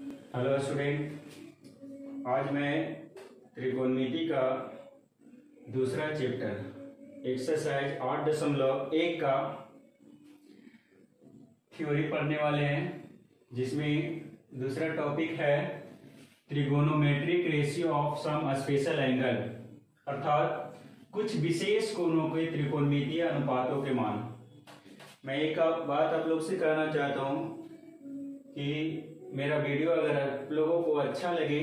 Hello student, आज मैं त्रिकोणमिति का दूसरा चैप्टर एक्सरसाइज 8.1 का थ्योरी पढ़ने वाले हैं, जिसमें दूसरा टॉपिक है trigonometric ratio of some special angle, अर्थात कुछ विशेष कोणों के त्रिकोणमितीय अनुपातों के मान। मैं एक बात आप लोग से कहना चाहता हूँ कि मेरा वीडियो अगर आप लोगों को अच्छा लगे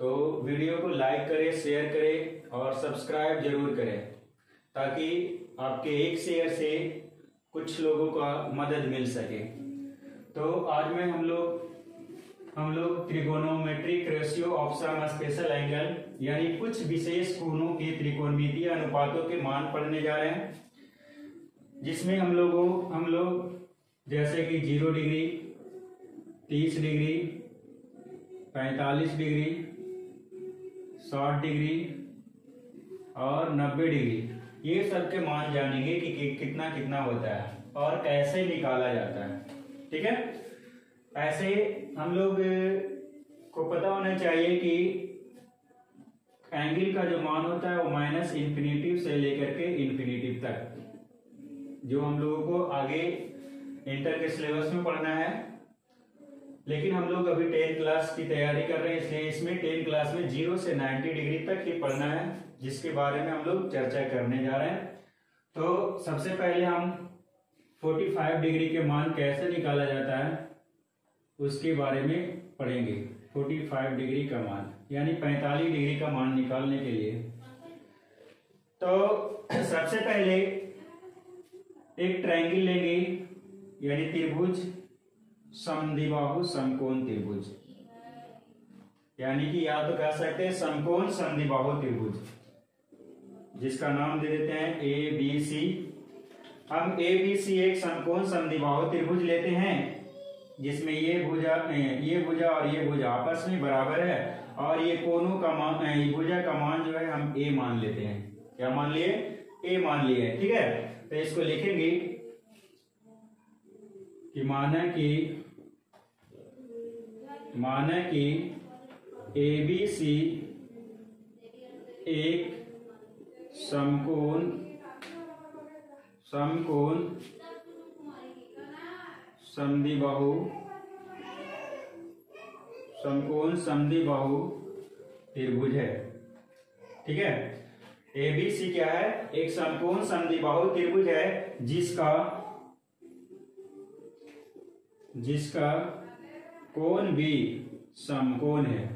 तो वीडियो को लाइक करें, शेयर करें और सब्सक्राइब जरूर करें, ताकि आपके एक शेयर से कुछ लोगों का मदद मिल सके। तो आज में हम लोग trigonometric ratio of some special angle यानी कुछ विशेष कोणों के त्रिकोणमितीय अनुपातों के मान पढ़ने जा रहे हैं, जिसमें हम लोग जैसे कि 0 डिग्री, 30 डिग्री, 45 डिग्री, 60 डिग्री और 90 डिग्री, ये सब के मान जानेंगे कि कितना कितना होता है और कैसे निकाला जाता है। ठीक है, ऐसे हम लोग को पता होना चाहिए कि एंगल का जो मान होता है वो माइनस इन्फिनिटिव से लेकर के इन्फिनिटिव तक, जो हम लोगों को आगे इंटर के सिलेबस में पढ़ना है। लेकिन हम लोग अभी 10th क्लास की तैयारी कर रहे हैं, इसलिए इसमें 10th क्लास में 0 से 90 डिग्री तक ही पढ़ना है, जिसके बारे में हम लोग चर्चा करने जा रहे हैं। तो सबसे पहले हम 45 डिग्री के मान कैसे निकाला जाता है उसके बारे में पढ़ेंगे। 45 डिग्री का मान यानी 45 डिग्री का मान निकालने के लिए तो सबसे पहले एक ट्रायंगल लेंगे, यानी त्रिभुज, समद्विबाहु समकोण त्रिभुज, यानी कि या तो कह सकते हैं समकोण समद्विबाहु त्रिभुज, जिसका नाम दे देते हैं ए बी सी। हम ए बी सी एक समकोण समद्विबाहु त्रिभुज लेते हैं, जिसमें ये भुजा और ये भुजा आपस में बराबर है, और ये कोणों का मान, भुजा का मान जो है हम ए मान लेते हैं। क्या मान लिए? ए मान लिए। ठीक है, तो इसको लिखेंगे कि माना कि ए बी सी एक समकोण समद्विबाहु त्रिभुज है। ठीक है, ए बी सी क्या है? एक समकोण समद्विबाहु त्रिभुज है, जिसका कोण भी समकोण है।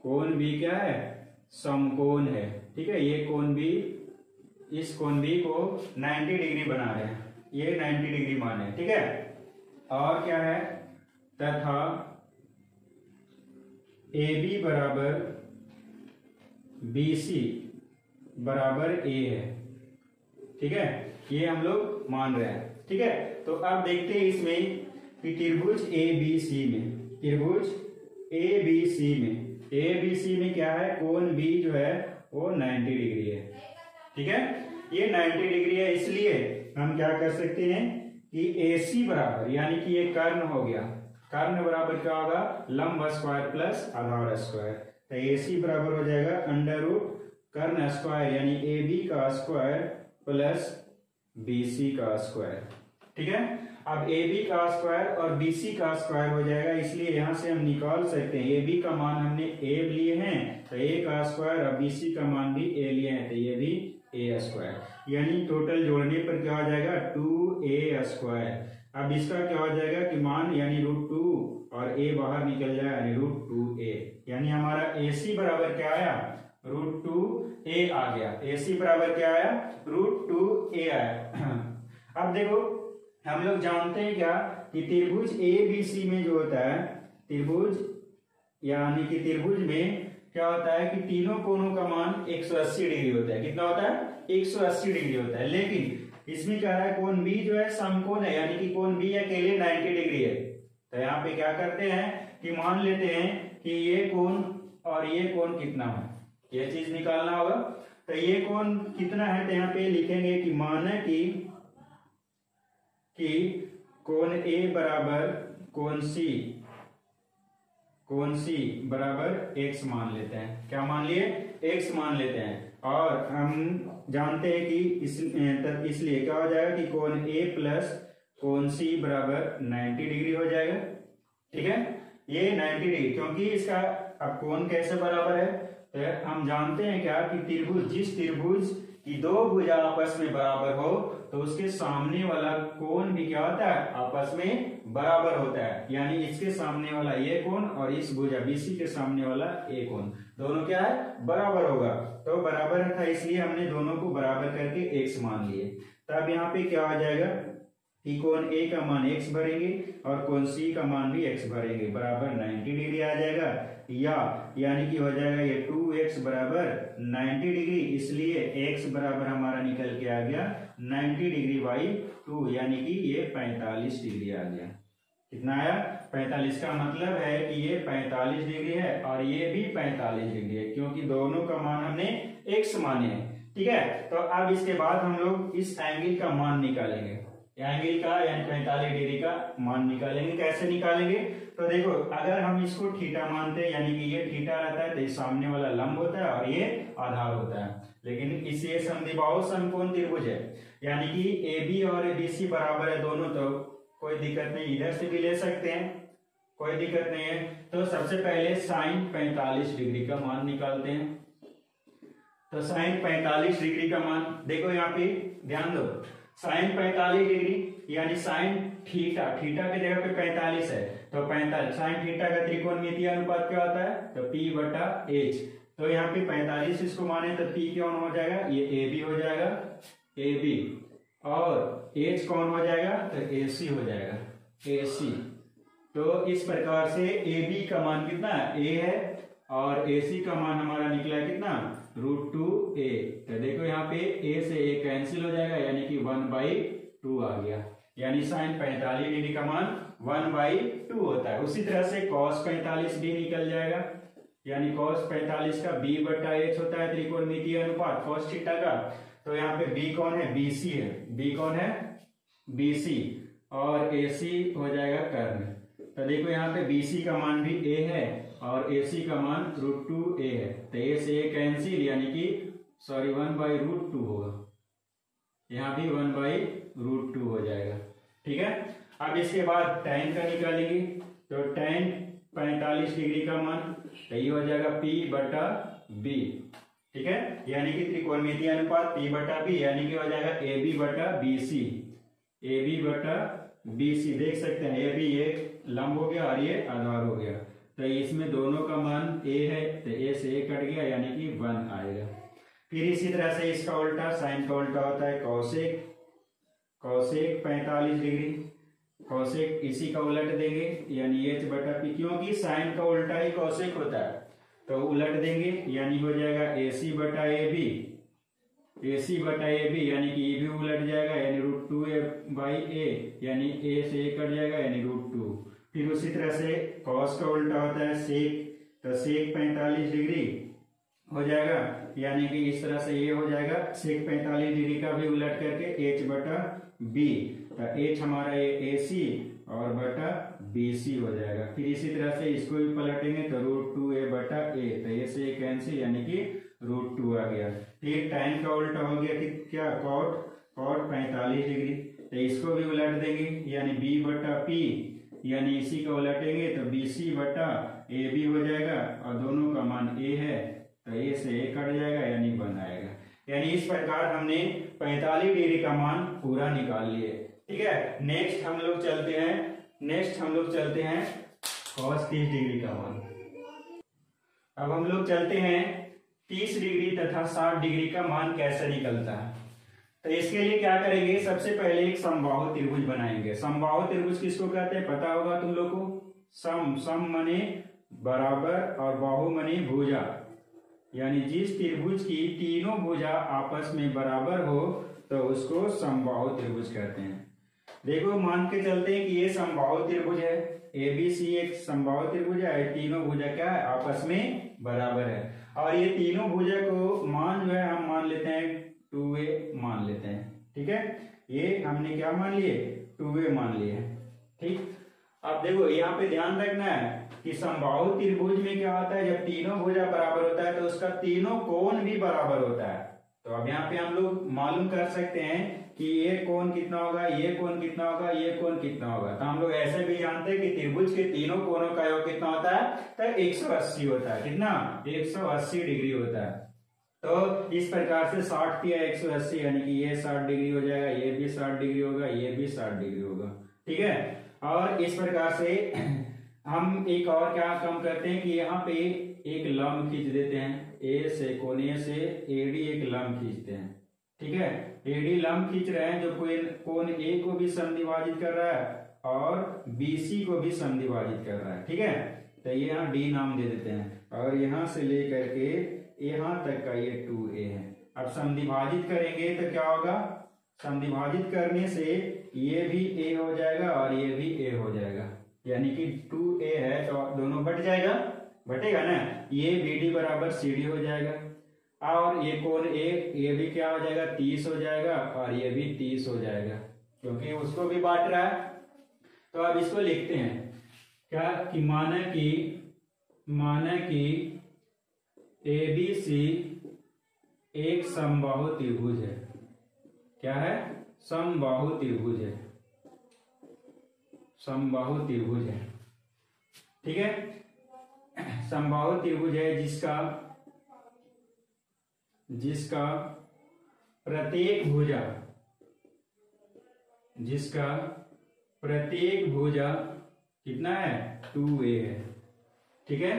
कोण भी क्या है? समकोण है। ठीक है, ये कोण भी, इस कोण भी को 90 डिग्री बना रहे हैं, ये 90 डिग्री मान है। ठीक है, और क्या है? तथा ए बी बराबर बी सी बराबर ए है। ठीक है, ये हम लोग मान रहे हैं। ठीक है, तो अब देखते हैं इसमें कि त्रिभुज ए बी सी में क्या है? कोण बी जो है वो 90 डिग्री है। ठीक है, ये 90 डिग्री है, इसलिए हम क्या कर सकते हैं कि ए सी बराबर, यानी कि ये कर्ण हो गया, कर्ण बराबर क्या होगा? लंब स्क्वायर प्लस आधार स्क्वायर। तो ए सी बराबर हो जाएगा अंडर रूट कर्ण स्क्वायर, यानी ए बी का स्क्वायर प्लस बी सी का स्क्वायर। ठीक है, अब ए बी का स्क्वायर और बी सी का स्क्वायर हो जाएगा, इसलिए यहां से हम निकाल सकते हैं। ए बी का मान हमने ए लिए हैं, तो ए का स्क्वायर, और बी सी का मान भी ए लिए हैं, तो ये भी ए स्क्वायर, यानी टोटल जोड़ने पर क्या हो जाएगा? 2a square. अब इसका क्या हो जाएगा कि मान, यानी √2 और a बाहर निकल जाए, यानी √2a, यानी हमारा ए सी बराबर क्या आया? √2a आ गया। ए सी बराबर क्या आया? √2a आया। अब देखो, हम लोग जानते हैं क्या कि त्रिभुज ए बी सी में जो होता है, त्रिभुज में क्या होता है कि तीनों कोणों का मान 180 डिग्री होता है। कितना होता है? 180 डिग्री होता है। लेकिन इसमें क्या है? कोण बी जो है समकोण है, यानी कि कोण बी अकेले 90 डिग्री है। तो यहाँ पे क्या करते हैं कि मान लेते हैं कि ये कोण और ये कोण कितना है, ये चीज निकालना होगा। तो ये कोण कितना है? तो यहाँ पे लिखेंगे कि माना कि कोण ए बराबर कोण सी कोण सी बराबर x मान लेते हैं। क्या मान लिए? x मान लेते हैं। और हम जानते हैं कि इसलिए क्या हो जाएगा कि कोण A प्लस कोण C बराबर 90 डिग्री हो जाएगा। ठीक है, ये 90 डिग्री, क्योंकि इसका अब कोण कैसे बराबर है, तो हम जानते हैं क्या कि त्रिभुज, जिस त्रिभुज की दो भुजा आपस में बराबर हो तो उसके सामने वाला कोण भी क्या होता है, आपस में बराबर होता है। यानी इसके सामने वाला ये कोण और इस भुजा BC के सामने वाला ये कोण, दोनों क्या है, बराबर होगा। तो बराबर था इसलिए हमने दोनों को बराबर करके x मान लिए। तब यहाँ पे क्या आ जाएगा कि कोण A का मान x भरेंगे और कोण C का मान भी x भरेंगे, बराबर 90 डिग्री आ जाएगा। यानी कि हो जाएगा ये 2x बराबर 90 डिग्री, इसलिए x बराबर हमारा निकल के आ गया 90 डिग्री बाई 2, यानी कि ये 45 डिग्री आ गया। कितना आया? 45। का मतलब है कि ये 45 डिग्री है और ये भी 45 डिग्री है, क्योंकि दोनों का मान हमने x माने हैं। ठीक है, तो अब इसके बाद हम लोग इस एंगल का मान निकालेंगे, एंगल का यानी 45 डिग्री का मान निकालेंगे। कैसे निकालेंगे? तो देखो, अगर हम इसको थीटा मानते हैं, यानी कि ये थीटा रहता है तो ये सामने वाला लंब होता है और ये आधार होता है। लेकिन इसे समद्विबाहु समकोण त्रिभुज है, यानी कि AB और BC बराबर है दोनों, तो कोई दिक्कत नहीं, इधर से भी ले सकते हैं, कोई दिक्कत नहीं है। तो सबसे पहले साइन 45 डिग्री का मान निकालते हैं। तो साइन 45 डिग्री का मान देखो, यहाँ पे ध्यान दो, साइन 45 डिग्री यानी साइन थीटा, थीटा की जगह पे 45 है तो 45 साइन थीटा का त्रिकोणमितीय अनुपात क्या होता है, तो P/H। तो यहाँ पे 45 इसको माने तो P कौन हो जाएगा, ये AB हो जाएगा, AB, और H कौन हो जाएगा, तो AC हो जाएगा, AC। तो इस प्रकार से AB का मान कितना है, A है, और AC का मान हमारा निकला है कितना, √2a। तो देखो यहाँ पे A से A कैंसिल हो जाएगा, यानी कि 1/2 आ गया, यानी साइन 45 डिग्री का मान 1/2 होता है। उसी तरह से cos 45 भी निकल जाएगा, यानी cos 45 का B/H होता है त्रिकोणमितीय अनुपात cos थीटा का। तो यहाँ पे B कौन है, BC है, B कौन है, BC, और AC हो जाएगा कर्ण। तो देखो यहाँ पे BC का मान भी A है और AC का मान √2a है, तो A से A कैंसिल, यानी कि 1/√2 होगा, यहाँ भी 1/√2 हो जाएगा। ठीक है, अब इसके बाद tan का निकालेंगे, तो tan 45 डिग्री का मान तो ये हो जाएगा P/B। ठीक है, यानी कि त्रिकोणमितीय अनुपात P/B, यानी कि हो जाएगा AB/BC, AB/BC। देख सकते हैं ये भी ये लंब हो गया और ये आधार हो गया, तो इसमें दोनों का मान A है, तो A से A कट गया, यानी कि 1 आएगा। फिर इसी तरह से इसका उल्टा, साइन का उल्टा होता है कौसेक, कौसेक 45 डिग्री, कौसेक इसी का उलट देंगे, यानी H/P, क्योंकि साइन का उल्टा ही कौसेक होता है, तो उलट देंगे, यानी हो जाएगा AC/AB, AC/AB, यानी कि ये भी उलट जाएगा, यानी √2a/a, यानी A से A कट जाएगा, यानी √2। फिर उसी तरह से कॉस का उल्टा होता है सेक, तो सेक 45 डिग्री हो जाएगा, यानी कि इस तरह से ये हो जाएगा, सेक 45 डिग्री का भी उलट करके H/B, तो H हमारा ये AC और बटा BC हो जाएगा। फिर इसी तरह से इसको भी पलटेंगे तो √2a/a, तो ये से कैंसिल, यानी कि √2 आ गया। फिर tan का उल्टा हो गया कि क्या, cot 45 डिग्री, तो इसको भी उलट देंगे, यानी B/P, यानी इसी को उलटेंगे तो BC/AB हो जाएगा, और दोनों का मान A है, तो A से A कट जाएगा, यानी 1 आएगा। यानी इस प्रकार हमने 45 डिग्री का मान पूरा निकाल लिए। ठीक है, नेक्स्ट हम लोग चलते हैं cos 30 डिग्री का मान। अब हम लोग चलते हैं 30 डिग्री तथा 60 डिग्री का मान कैसे निकलता है। तो इसके लिए क्या करेंगे, सबसे पहले एक समबाहु त्रिभुज बनाएंगे। समबाहु त्रिभुज किसको कहते हैं, पता होगा तुम लोग को। सम मने बराबर और बाहु मने भुजा, यानी जिस त्रिभुज की तीनों भुजा आपस में बराबर हो तो उसको समबाहु त्रिभुज कहते हैं। देखो, मान के चलते हैं कि ये समबाहु त्रिभुज है, ABC एक समबाहु त्रिभुज है, तीनों भुजा क्या है, आपस में बराबर है, और ये तीनों भुजा को मान जो है हम मान लेते हैं 2a मान लेते हैं। ठीक है, ये हमने क्या मान लिए, 2a मान लिए। ठीक, अब देखो यहाँ पे ध्यान रखना है कि समबाहु त्रिभुज में क्या होता है, जब तीनों भुजा बराबर होता है तो उसका तीनों कोण भी बराबर होता है। तो अब यहाँ पे हम लोग मालूम कर सकते हैं कि ये कोण कितना होगा, ये कोण कितना होगा, ये कोण कितना होगा। तो हम लोग ऐसे भी जानते हैं कि त्रिभुज के तीनों कोणों का योग कितना होता है, तो 180 होता है। कितना? 180 डिग्री होता है। तो इस प्रकार से 60 किया 180, यानी कि ये 60 डिग्री हो जाएगा, ये भी 60 डिग्री होगा, ये भी 60 डिग्री होगा। ठीक है। और इस प्रकार से हम एक और क्या काम करते हैं कि यहाँ पे एक लंब खींच देते हैं, ए से कोने से एडी एक लंब खींचते हैं। ठीक है, एडी लंब खींच रहे हैं जो कोण ए को भी समद्विभाजित कर रहा है और बीसी को भी समद्विभाजित कर रहा है। ठीक है, तो ये यहाँ डी नाम दे देते हैं और यहाँ से लेकर के यहाँ तक का ये 2a है। अब समद्विभाजित करेंगे तो क्या होगा, समद्विभाजित करने से ये भी a हो जाएगा और ये भी a हो जाएगा, यानी कि 2a है तो दोनों बट जाएगा, बटेगा ना। ये BD बराबर CD हो जाएगा और ये कोण A ये भी क्या हो जाएगा, 30 हो जाएगा और ये भी 30 हो जाएगा, क्योंकि उसको भी बांट रहा है। तो अब इसको लिखते हैं क्या कि माना कि ABC एक समबाहु त्रिभुज है। क्या है? समबाहु त्रिभुज है, समबाहु त्रिभुज है। ठीक है, समबाहु त्रिभुज है जिसका प्रत्येक भुजा कितना है, 2a है। ठीक है,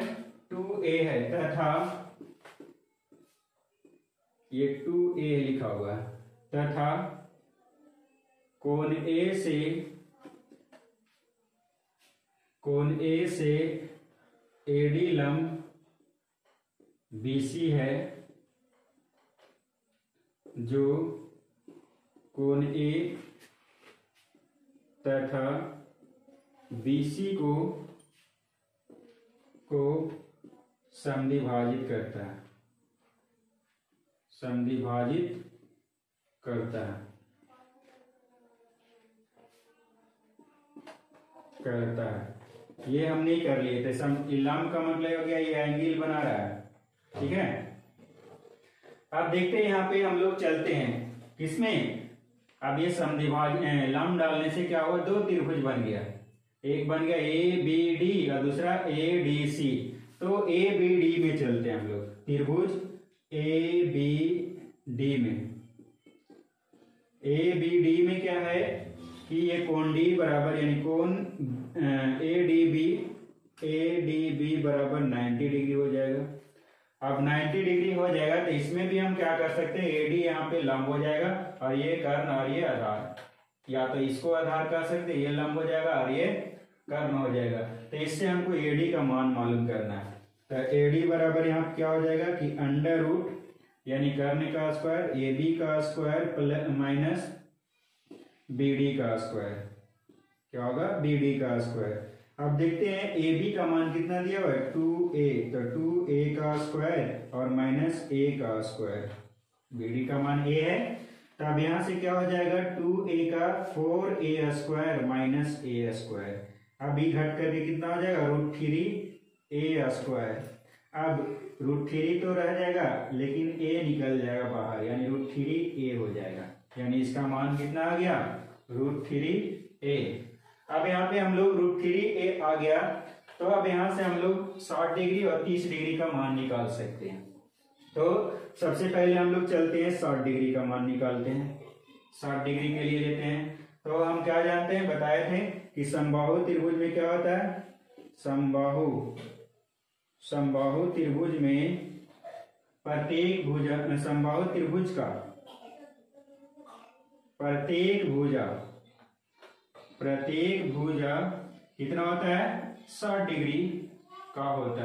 2a है तथा ये 2a लिखा हुआ है तथा कोण A से AD लंब BC है, जो कोण A तथा BC को समद्विभाजित करता है, करता है। ये हम नहीं कर लिए थे। लंब का मतलब हो गया ये एंगल बना रहा है। ठीक है, अब देखते हैं यहाँ पे हम लोग चलते हैं किसमें। अब ये समद्विभाजन लंब डालने से क्या हुआ, दो त्रिभुज बन गया। एक बन गया ABD और दूसरा ADC। तो ABD में चलते हैं हम लोग, त्रिभुज ABD में। ABD में क्या है कि ये कोण D बराबर, यानी कोण ADB बराबर 90 डिग्री हो जाएगा। अब 90 डिग्री हो जाएगा तो इसमें भी हम क्या कर सकते हैं, AD यहाँ पे लंब हो जाएगा और ये कर्ण और ये आधार, या तो इसको आधार कर सकते हैं, ये लंब हो जाएगा और ये कर्ण हो जाएगा। तो इससे हमको AD का मान मालूम करना है। तो AD बराबर यहाँ क्या हो जाएगा कि अंडर रूट, यानी कर्ण का स्क्वायर AB का स्क्वायर प्लस माइनस BD का स्क्वायर, क्या होगा, BD का स्क्वायर। अब देखते हैं AB का मान कितना दिया हुआ है, 2a, तो 2a का स्क्वायर और माइनस a का स्क्वायर। BD का मान a है, तो अब यहां से क्या हो जाएगा, 2a का 4a square minus a square. अब ये घट करके कितना हो जाएगा, √3a स्क्वायर। अब √3 तो रह जाएगा लेकिन a निकल जाएगा बाहर, यानी √3a हो जाएगा, यानी इसका मान कितना आ गया, √3a। अब यहाँ पे हम लोग √3a आ गया, तो अब यहाँ से हम लोग 60 डिग्री और 30 डिग्री का मान निकाल सकते हैं। तो सबसे पहले हम लोग चलते हैं 60 डिग्री का मान निकालते हैं। 60 डिग्री के लिए लेते हैं, तो हम क्या जानते हैं, बताए थे कि समबाहु त्रिभुज में क्या होता है, समबाहु त्रिभुज में समबाहु त्रिभुज का प्रत्येक भुजा कितना होता है, 60 डिग्री का होता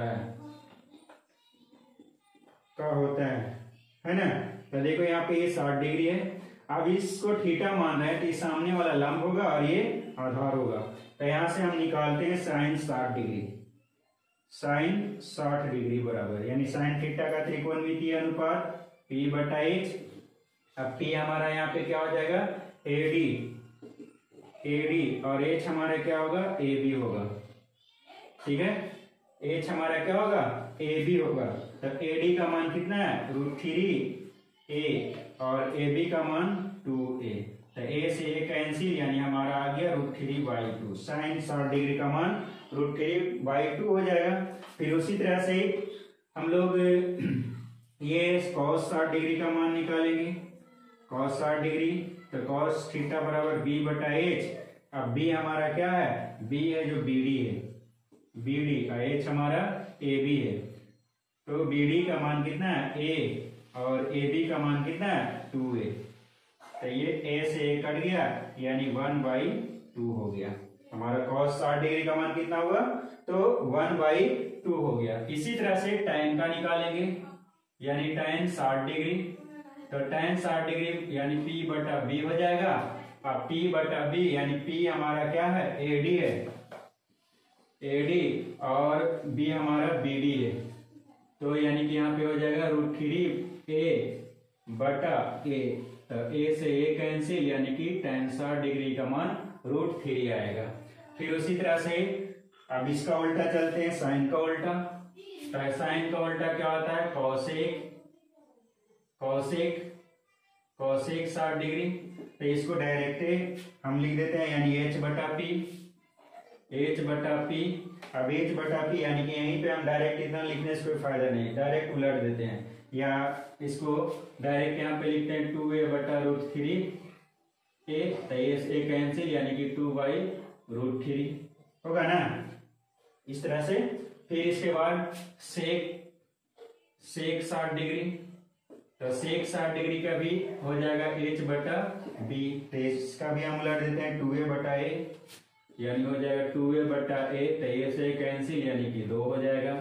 है ना। तो देखो यहाँ पे ये 60 डिग्री है। अब इसको थीटा मान रहे हैं तो ये सामने वाला लंब होगा और ये आधार होगा। तो यहां से हम निकालते हैं साइन 60 डिग्री, साइन 60 डिग्री बराबर, यानी साइन थीटा का त्रिकोणमितीय अनुपात P/H। अब P हमारा यहाँ पे क्या हो जाएगा, AD AD और H हमारा क्या होगा, AB होगा। ठीक है, H हमारा क्या होगा, AB होगा। तो AD का मान कितना है, √3a और AB का मान 2a। तो a से a कैंसिल, यानी हमारा आ गया √3/2। साइन 60 डिग्री का मान √3/2 हो जाएगा। फिर उसी तरह से हम लोग ये cos 60 डिग्री का मान निकालेंगे। cos 60 डिग्री तो cos थीटा बराबर b/h। अब b हमारा क्या है, b है जो BD है, BD और h हमारा AB है। तो BD का मान कितना है, a और AB का मान कितना है, 2a। तो ये a से a कट गया, यानी 1/2 हो गया। हमारा cos 60 डिग्री का मान कितना हुआ, तो 1/2 हो गया। इसी तरह से tan का निकालेंगे, यानी tan 60 डिग्री। तो tan 60 डिग्री यानी p/b हो जाएगा। अब p/b यानी p हमारा क्या है, AD है, AD और b हमारा BD है। तो यानी कि यहाँ पे हो जाएगा √3a/a। तो a से a कैंसिल, यानी कि tan 60 डिग्री का मान √3 आएगा। फिर उसी तरह से अब इसका उल्टा चलते हैं, साइन का उल्टा। तो साइन का उल्टा क्या होता है, cosec 60 डिग्री। तो इसको डायरेक्ट हम लिख देते हैं, यानी h/p। अब h/p यानी कि यहीं पे हम डायरेक्ट इतना लिखने से कोई फायदा नहीं, डायरेक्ट उलट देते हैं, या इसको डायरेक्ट यहाँ पे लिखते हैं 2a/√3a। तो ये कैंसिल, यानी कि 2/√3 होगा ना, इस तरह से। फिर इसके बाद सेक 60 डिग्री। तो सेक 60 डिग्री का भी हो जाएगा h/b। तो इसका भी हम उलट देते हैं 2a/a, यानी हो जाएगा 2a/a। तो ये से कैंसिल, यानी कि 2 हो जाएगा।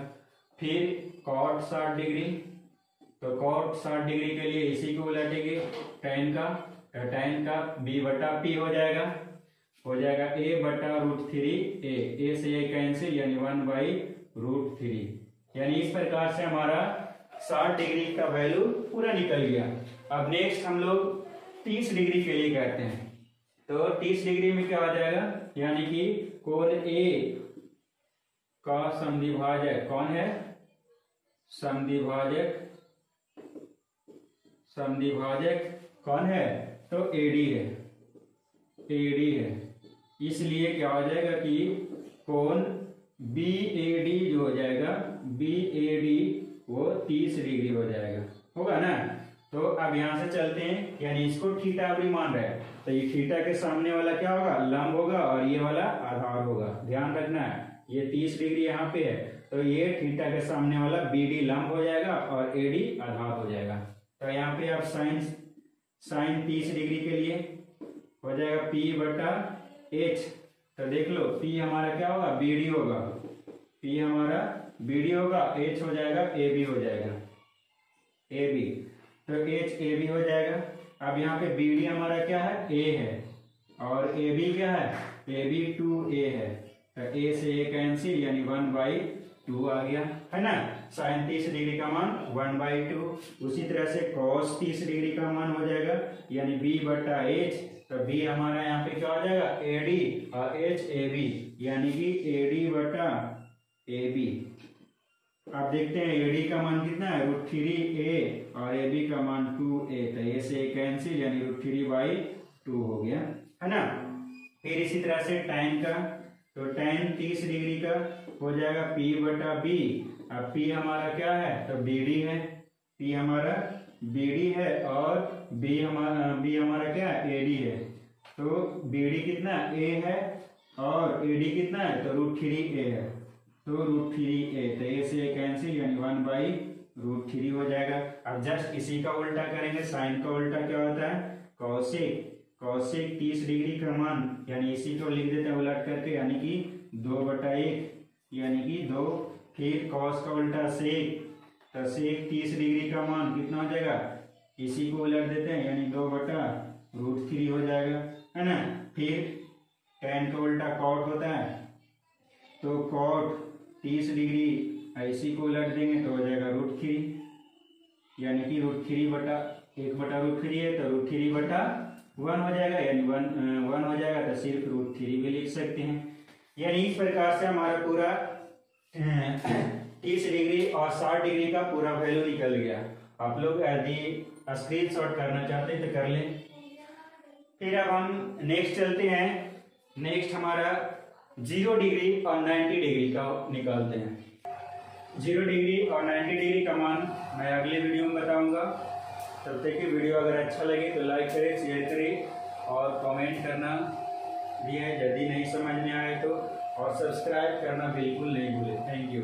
फिर cot 60 डिग्री। तो cot 60 डिग्री के लिए इसी को उलटेंगे, tan का। तो tan का b/p हो जाएगा a/√3a। a से a कैंसिल, यानी 1/√3। यानी इस प्रकार से हमारा 60 डिग्री का वैल्यू पूरा निकल गया। अब नेक्स्ट हम लोग 30 डिग्री के लिए करते हैं। तो 30 डिग्री में क्या हो जाएगा, यानी कि कोण A का समद्विभाजक कौन है, समद्विभाजक कौन है, तो AD है। इसलिए क्या हो जाएगा कि कोण BAD जो हो जाएगा, BAD वो 30 डिग्री हो जाएगा, होगा ना। तो अब यहां से चलते हैं, यानी इसको थीटा अभी मान रहे हैं। तो ये थीटा के सामने वाला क्या होगा, लंब होगा, और ये वाला आधार होगा। ध्यान रखना है, ये 30 डिग्री यहाँ पे है, तो ये थीटा के सामने वाला BD लंब हो जाएगा और AD आधार हो जाएगा। तो यहाँ पे आप साइन 30 डिग्री के लिए हो जाएगा p/h। तो देख लो, p हमारा क्या होगा, BD होगा, p हमारा BD होगा, h हो जाएगा AB हो जाएगा, AB। तो h AB हो जाएगा। अब यहाँ पे BD हमारा क्या है, A है, और AB क्या है, AB 2a है। तो a से a कैंसिल, यानी 1/2 आ गया, है ना। साइन 30 डिग्री का मान 1/2। उसी तरह से cos 30 डिग्री का मान हो जाएगा, यानी b/h। तो b हमारा यहाँ पे क्या हो जाएगा, AD और h AB, यानी कि AD/AB। आप देखते हैं AD का मान कितना है, √3a और AB का मान 2a। तो a से a कैंसिल, यानी √3/2 हो गया, है ना। फिर इसी तरह से tan का, तो tan 30 डिग्री का हो जाएगा p/b। अब p हमारा क्या है, तो BD है, p हमारा BD है, और b हमारा क्या है, AD है। तो BD कितना a है और AD कितना है, तो √3a है, तो √3a। तो a से a कैंसिल, यानी 1/√3 हो जाएगा। अब जस्ट इसी का उल्टा करेंगे, साइन का उल्टा क्या होता है, कॉसेक 30 डिग्री का मान, यानी इसी को लिख देते हैं उलट करके, यानी कि 2/1, यानी कि 2। फिर कॉस का उल्टा सेक। तो सेक 30 डिग्री का मान कितना हो जाएगा, इसी को उलट देते हैं, यानी 2/√3 हो जाएगा, है ना। फिर tan का उल्टा कॉट होता है, तो कॉट 30 डिग्री इसी को उलट देंगे तो हो जाएगा √3, यानी कि √3/1/√3 है, तो √3/, 1 हो जाएगा, यानी 1 हो जाएगा तो सिर्फ √3 भी लिख सकते हैं। यानी इस प्रकार से हमारा पूरा 30 डिग्री और 60 डिग्री का पूरा वैल्यू निकल गया। आप लोग यदि स्क्रीनशॉट करना चाहते हैं तो कर लें। फिर अब हम नेक्स्ट चलते हैं। नेक्स्ट हमारा 0 डिग्री और 90 डिग्री का निकालते हैं। 0 डिग्री और 90 डिग्री का मान मैं अगले वीडियो में बताऊंगा। तब तक की वीडियो अगर अच्छा लगे तो लाइक करें, शेयर करें और कमेंट करना भी है यदि नहीं समझ में आए तो, और सब्सक्राइब करना बिल्कुल नहीं भूलें। Thank you.